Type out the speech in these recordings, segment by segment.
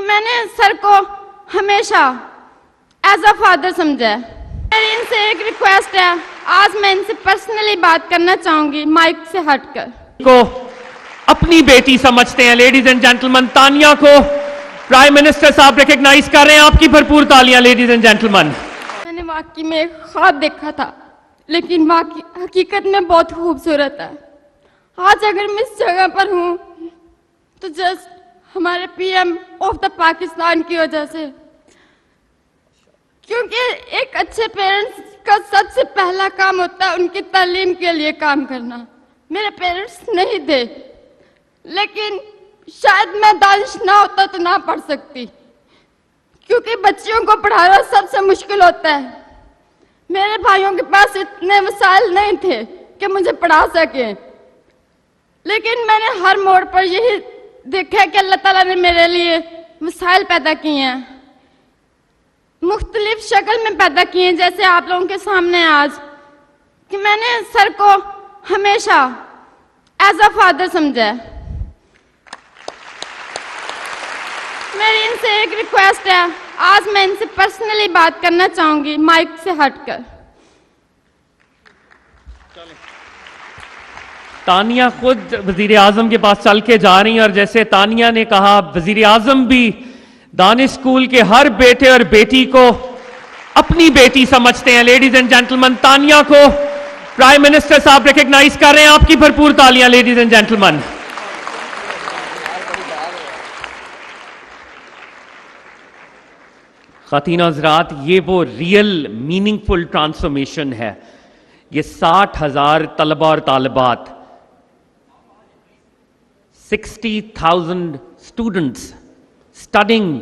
कि मैंने सर को हमेशा एज अ फादर समझा है। मेरी इनसे एक रिक्वेस्ट है, आज मैं इनसे पर्सनली बात करना चाहूंगी माइक से हटकर। को अपनी बेटी समझते हैं। लेडीज एंड जेंटलमैन, तानिया को प्राइम मिनिस्टर साहब रिकॉग्नाइज कर रहे हैं। आपकी भरपूर तालियां लेडीज एंड जेंटलमैन। मैंने वाकई में एक ख्वाब देखा था, लेकिन वाकई हकीकत में बहुत खूबसूरत है। आज अगर मैं इस जगह पर हूं तो जस्ट हमारे पीएम ऑफ द पाकिस्तान की वजह से, क्योंकि एक अच्छे पेरेंट्स का सबसे पहला काम होता है उनकी तालीम के लिए काम करना। मेरे पेरेंट्स नहीं थे, लेकिन शायद मैं दानिश ना होता तो ना पढ़ सकती, क्योंकि बच्चियों को पढ़ाना सबसे मुश्किल होता है। मेरे भाइयों के पास इतने वसाइल नहीं थे कि मुझे पढ़ा सके, लेकिन मैंने हर मोड़ पर यही देखा कि अल्लाह ताला ने मेरे लिए वसाइल पैदा किए हैं, मुख्तलिफ शक्ल में पैदा किए हैं, जैसे आप लोगों के सामने आज कि मैंने सर को हमेशा एज अ फादर समझा है। मेरी इनसे एक रिक्वेस्ट है, आज मैं इनसे पर्सनली बात करना चाहूंगी माइक से हटकर। तानिया खुद वजीर आजम के पास चल के जा रही हैं, और जैसे तानिया ने कहा, वजीर आजम भी दानिश स्कूल के हर बेटे और बेटी को अपनी बेटी समझते हैं। लेडीज एंड जेंटलमैन, तानिया को प्राइम मिनिस्टर साहब रिकॉग्नाइज कर रहे हैं। आपकी भरपूर तालियां लेडीज एंड जेंटलमैन। ख़वातीन हज़रात, ये वो रियल मीनिंगफुल ट्रांसफॉर्मेशन है। ये 60,000 तलबा और तालिबात, 60,000 students studying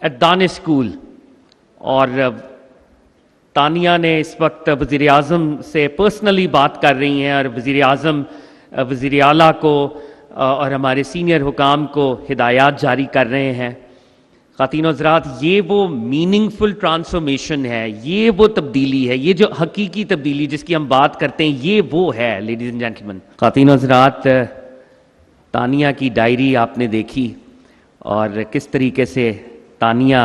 at Danish School. और तानिया ने इस वक्त वज़ीर आज़म से पर्सनली बात कर रही हैं, और वज़ीर आज़म वज़ीर आला को और हमारे सीनियर हुकाम को हिदायत जारी कर रहे हैं। ख़वातीन हज़रात, ये वो मीनिंगफुल ट्रांसफॉर्मेशन है, ये वो तब्दीली है, ये जो हकीकी तब्दीली जिसकी हम बात करते हैं, ये वो है लेडीज़ एंड जेंटलमैन। ख़वातीन हज़रात, तानिया की डायरी आपने देखी और किस तरीके से तानिया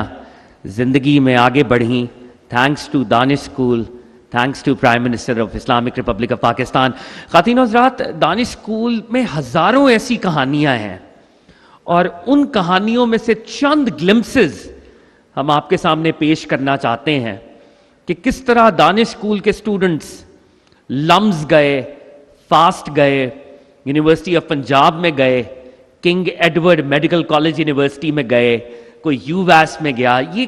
ज़िंदगी में आगे बढ़ी, thanks to Danish School, thanks to prime minister of Islamic Republic of Pakistan. ख़वातीन हज़रात, दानिश स्कूल में हज़ारों ऐसी कहानियाँ हैं, और उन कहानियों में से चंद ग्लिम्पसेस हम आपके सामने पेश करना चाहते हैं कि किस तरह दानिश स्कूल के स्टूडेंट्स लम्स गए, फास्ट गए, यूनिवर्सिटी ऑफ पंजाब में गए, king Edward medical college university में गए, कोई यूएस में गया। ये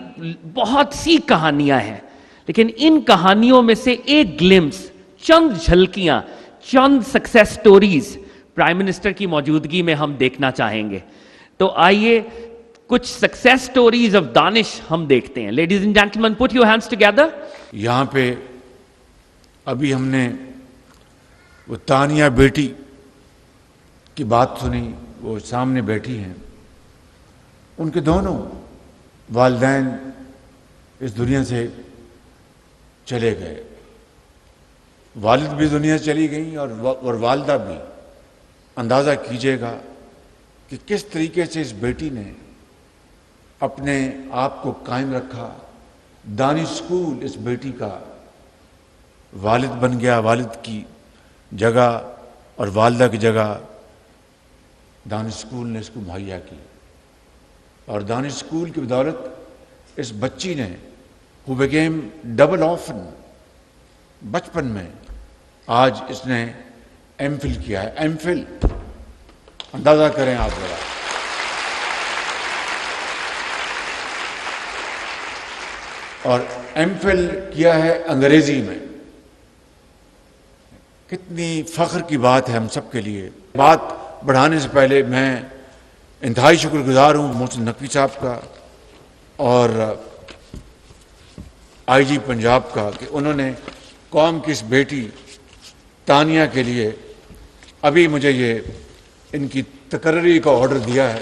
बहुत सी कहानियां हैं, लेकिन इन कहानियों में से एक ग्लिम्स, चंद झलकियां, चंद सक्सेस स्टोरीज प्राइम मिनिस्टर की मौजूदगी में हम देखना चाहेंगे। तो आइए कुछ सक्सेस स्टोरीज ऑफ दानिश हम देखते हैं। Ladies and gentleman, put your hands together. यहां पे अभी हमने वो तानिया बेटी की बात सुनी, वो सामने बैठी हैं। उनके दोनों वालिदैन इस दुनिया से चले गए, वालिद भी दुनिया से चली गई और वालिदा भी। अंदाज़ा कीजिएगा कि किस तरीके से इस बेटी ने अपने आप को कायम रखा। दानिश स्कूल इस बेटी का वालिद बन गया, वालिद की जगह और वालिदा की जगह दानिश स्कूल ने इसको मुहैया की। और दानिश स्कूल की बदौलत इस बच्ची ने, हु बिकेम डबल ऑर्फन, बचपन में आज इसने एमफिल किया है। एमफिल, अंदाजा करें आप जरा। और एमफिल किया है अंग्रेजी में। कितनी फख्र की बात है हम सब के लिए। बात बढ़ाने से पहले मैं इंतहाई शुक्रगुजार हूँ मोहसिन नकवी साहब का और आईजी पंजाब का कि उन्होंने कौम की इस बेटी तानिया के लिए अभी मुझे ये इनकी तकर्री का ऑर्डर दिया है।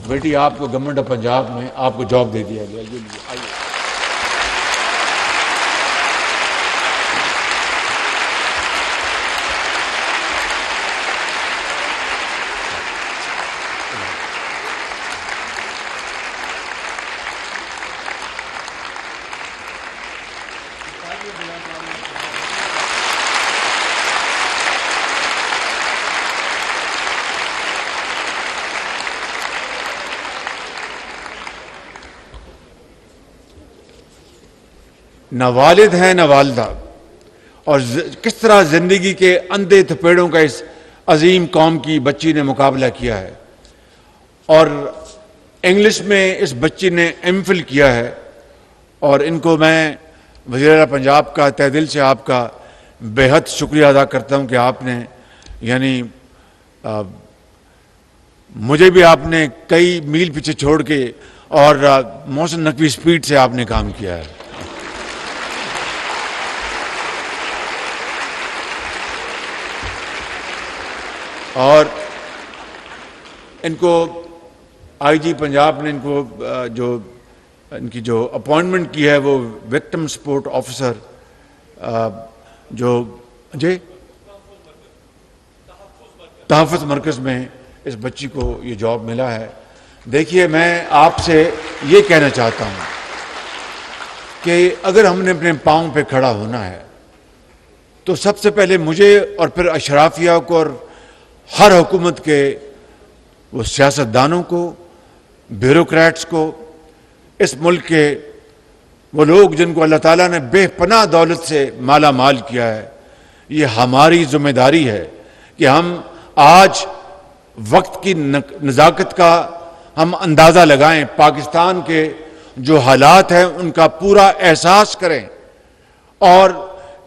बेटी, आपको गवर्नमेंट ऑफ पंजाब में आपको जॉब दे दिया गया। ये आइए। न वालिद है न वालदा, और किस तरह जिंदगी के अंधे थपेड़ों का इस अजीम कौम की बच्ची ने मुकाबला किया है। और इंग्लिश में इस बच्ची ने एमफिल किया है, और इनको मैं वज़ीर-ए-आला पंजाब का तहे दिल से आपका बेहद शुक्रिया अदा करता हूं कि आपने यानी मुझे भी आपने कई मील पीछे छोड़ के और मोहसिन नकवी स्पीड से आपने काम किया है। और इनको आईजी पंजाब ने इनको इनकी जो अपॉइंटमेंट की है वो विक्टिम सपोर्ट ऑफिसर जो तहफ़्फ़ुज़ मरकज़ में इस बच्ची को ये जॉब मिला है। देखिए, मैं आपसे ये कहना चाहता हूँ कि अगर हमने अपने पाँव पे खड़ा होना है तो सबसे पहले मुझे और फिर अशराफिया को और हर हुकूमत के वो सियासतदानों को, ब्यूरोक्रेट्स को, इस मुल्क के वो लोग जिनको अल्लाह ताला ने बेपनाह दौलत से माला माल किया है, ये हमारी जिम्मेदारी है कि हम आज वक्त की नज़ाकत का हम अंदाज़ा लगाएं, पाकिस्तान के जो हालात हैं उनका पूरा एहसास करें। और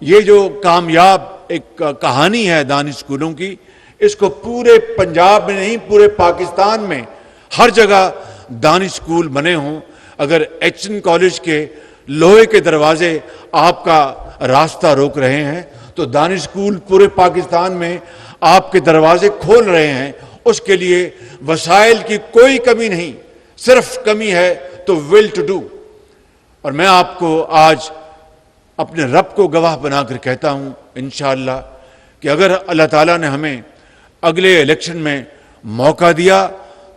ये जो कामयाब एक कहानी है दानिश स्कूलों की, इसको पूरे पंजाब में नहीं पूरे पाकिस्तान में हर जगह दानिश स्कूल बने हों। अगर एचएन कॉलेज के लोहे के दरवाजे आपका रास्ता रोक रहे हैं तो दानिश स्कूल पूरे पाकिस्तान में आपके दरवाजे खोल रहे हैं। उसके लिए वसाइल की कोई कमी नहीं, सिर्फ कमी है तो विल टू डू। और मैं आपको आज अपने रब को गवाह बनाकर कहता हूं इंशाअल्लाह कि अगर अल्लाह ताला ने हमें अगले इलेक्शन में मौका दिया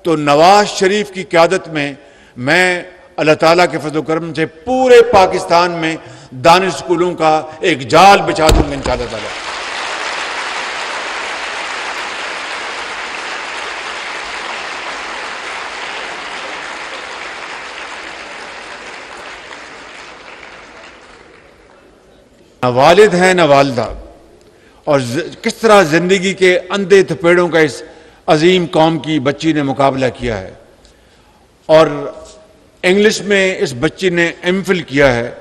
तो नवाज शरीफ की क़यादत में मैं अल्लाह ताला के फज़ल करम से पूरे पाकिस्तान में दानिश स्कूलों का एक जाल बिछा दूंगा इंशाअल्लाह ताला। न वालिद है न वालदा, और किस तरह जिंदगी के अंधे थपेड़ों का इस अजीम कौम की बच्ची ने मुकाबला किया है। और इंग्लिश में इस बच्ची ने एमफिल किया है,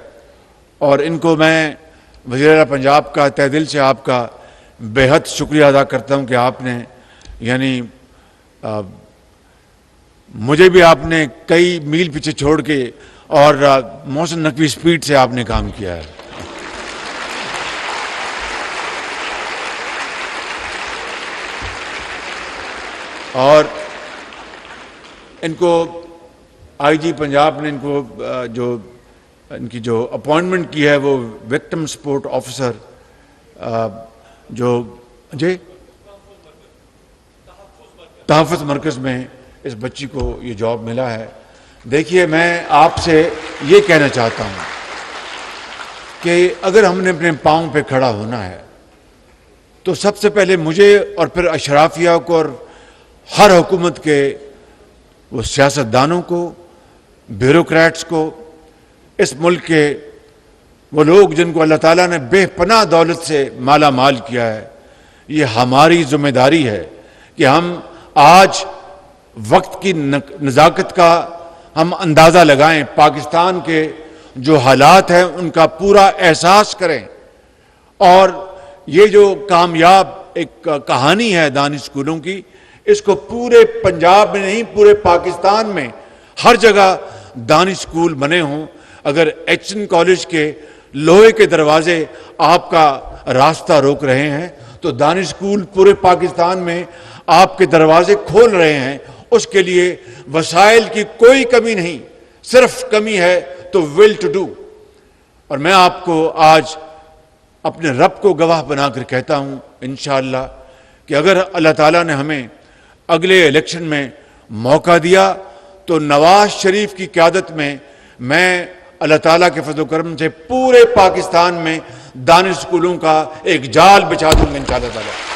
और इनको मैं वज़ीर-ए-आला पंजाब का तहे दिल से आपका बेहद शुक्रिया अदा करता हूं कि आपने यानी मुझे भी आपने कई मील पीछे छोड़ के और मोहसिन नकवी स्पीड से आपने काम किया है। और इनको आईजी पंजाब ने इनको इनकी जो अपॉइंटमेंट की है वो विक्टिम सपोर्ट ऑफिसर जो तहफ़्फ़ुज़ मरकज़ में इस बच्ची को ये जॉब मिला है। देखिए, मैं आपसे ये कहना चाहता हूँ कि अगर हमने अपने पाँव पे खड़ा होना है तो सबसे पहले मुझे और फिर अशराफिया को और हर हुकूमत के वो सियासतदानों को, ब्यूरोक्रेट्स को, इस मुल्क के वो लोग जिनको अल्लाह ताला ने बेपनाह दौलत से माला माल किया है, ये हमारी जिम्मेदारी है कि हम आज वक्त की नज़ाकत का हम अंदाज़ा लगाएं, पाकिस्तान के जो हालात हैं उनका पूरा एहसास करें। और ये जो कामयाब एक कहानी है दानिश स्कूलों की, इसको पूरे पंजाब में नहीं पूरे पाकिस्तान में हर जगह दानिश स्कूल बने हों। अगर एचएन कॉलेज के लोहे के दरवाजे आपका रास्ता रोक रहे हैं तो दानिश स्कूल पूरे पाकिस्तान में आपके दरवाजे खोल रहे हैं। उसके लिए वसाइल की कोई कमी नहीं, सिर्फ कमी है तो विल टू डू। और मैं आपको आज अपने रब को गवाह बनाकर कहता हूं इंशाअल्लाह कि अगर अल्लाह ताला ने हमें अगले इलेक्शन में मौका दिया तो नवाज शरीफ की क़यादत में मैं अल्लाह ताला के फज़ल करम से पूरे पाकिस्तान में दानिश स्कूलों का एक जाल बिछा दूंगा इंशाअल्लाह ताला।